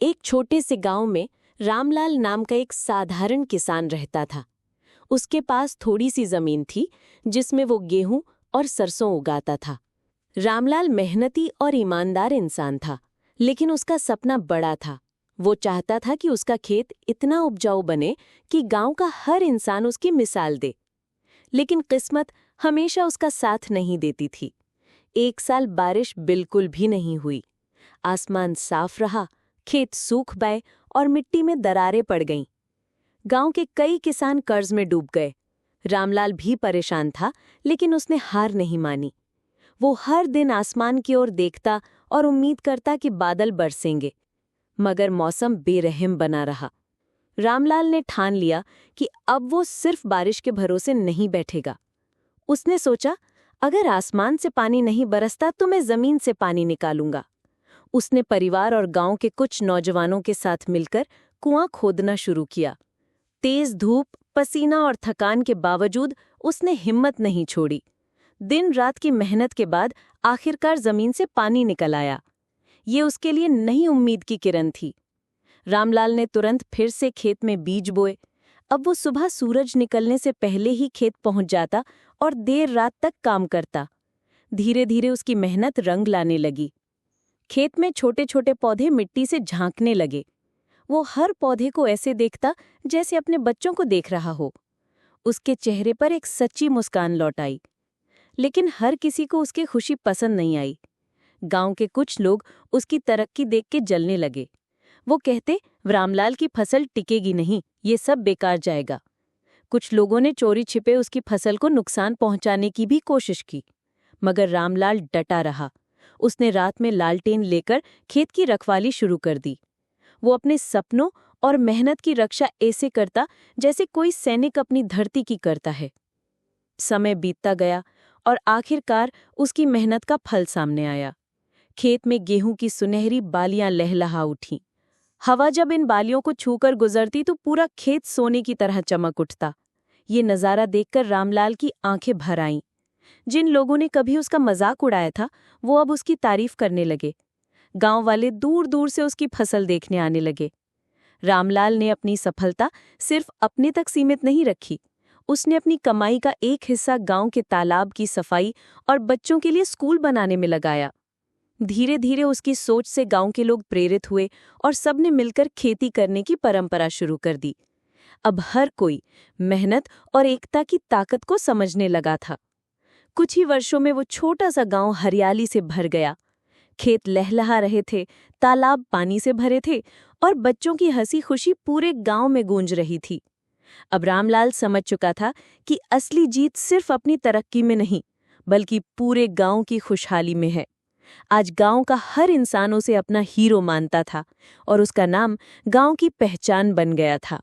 एक छोटे से गांव में रामलाल नाम का एक साधारण किसान रहता था। उसके पास थोड़ी सी जमीन थी जिसमें वो गेहूं और सरसों उगाता था। रामलाल मेहनती और ईमानदार इंसान था, लेकिन उसका सपना बड़ा था। वो चाहता था कि उसका खेत इतना उपजाऊ बने कि गांव का हर इंसान उसकी मिसाल दे। लेकिन किस्मत हमेशा उसका साथ नहीं देती थी। एक साल बारिश बिल्कुल भी नहीं हुई। आसमान साफ रहा, खेत सूख गए और मिट्टी में दरारें पड़ गईं। गांव के कई किसान कर्ज में डूब गए। रामलाल भी परेशान था, लेकिन उसने हार नहीं मानी। वो हर दिन आसमान की ओर देखता और उम्मीद करता कि बादल बरसेंगे, मगर मौसम बेरहम बना रहा। रामलाल ने ठान लिया कि अब वो सिर्फ बारिश के भरोसे नहीं बैठेगा। उसने सोचा, अगर आसमान से पानी नहीं बरसता तो मैं जमीन से पानी निकालूंगा। उसने परिवार और गांव के कुछ नौजवानों के साथ मिलकर कुआं खोदना शुरू किया। तेज धूप, पसीना और थकान के बावजूद उसने हिम्मत नहीं छोड़ी। दिन रात की मेहनत के बाद आखिरकार जमीन से पानी निकल आया। ये उसके लिए नई उम्मीद की किरण थी। रामलाल ने तुरंत फिर से खेत में बीज बोए। अब वो सुबह सूरज निकलने से पहले ही खेत पहुंच जाता और देर रात तक काम करता। धीरे धीरे उसकी मेहनत रंग लाने लगी। खेत में छोटे छोटे पौधे मिट्टी से झांकने लगे। वो हर पौधे को ऐसे देखता जैसे अपने बच्चों को देख रहा हो। उसके चेहरे पर एक सच्ची मुस्कान लौट आई। लेकिन हर किसी को उसकी खुशी पसंद नहीं आई। गांव के कुछ लोग उसकी तरक्की देख के जलने लगे। वो कहते, रामलाल की फसल टिकेगी नहीं, ये सब बेकार जाएगा। कुछ लोगों ने चोरी छिपे उसकी फसल को नुकसान पहुंचाने की भी कोशिश की, मगर रामलाल डटा रहा। उसने रात में लालटेन लेकर खेत की रखवाली शुरू कर दी। वो अपने सपनों और मेहनत की रक्षा ऐसे करता जैसे कोई सैनिक अपनी धरती की करता है। समय बीतता गया और आखिरकार उसकी मेहनत का फल सामने आया। खेत में गेहूं की सुनहरी बालियां लहलहा उठीं। हवा जब इन बालियों को छूकर गुजरती तो पूरा खेत सोने की तरह चमक उठता। ये नज़ारा देखकर रामलाल की आंखें भर आईं। जिन लोगों ने कभी उसका मजाक उड़ाया था, वो अब उसकी तारीफ करने लगे। गांव वाले दूर दूर से उसकी फसल देखने आने लगे। रामलाल ने अपनी सफलता सिर्फ अपने तक सीमित नहीं रखी। उसने अपनी कमाई का एक हिस्सा गांव के तालाब की सफाई और बच्चों के लिए स्कूल बनाने में लगाया। धीरे धीरे उसकी सोच से गांव के लोग प्रेरित हुए और सबने मिलकर खेती करने की परंपरा शुरू कर दी। अब हर कोई मेहनत और एकता की ताकत को समझने लगा था। कुछ ही वर्षों में वो छोटा सा गांव हरियाली से भर गया। खेत लहलहा रहे थे, तालाब पानी से भरे थे और बच्चों की हंसी खुशी पूरे गांव में गूंज रही थी। अब रामलाल समझ चुका था कि असली जीत सिर्फ अपनी तरक्की में नहीं, बल्कि पूरे गांव की खुशहाली में है। आज गांव का हर इंसान उसे अपना हीरो मानता था और उसका नाम गांव की पहचान बन गया था।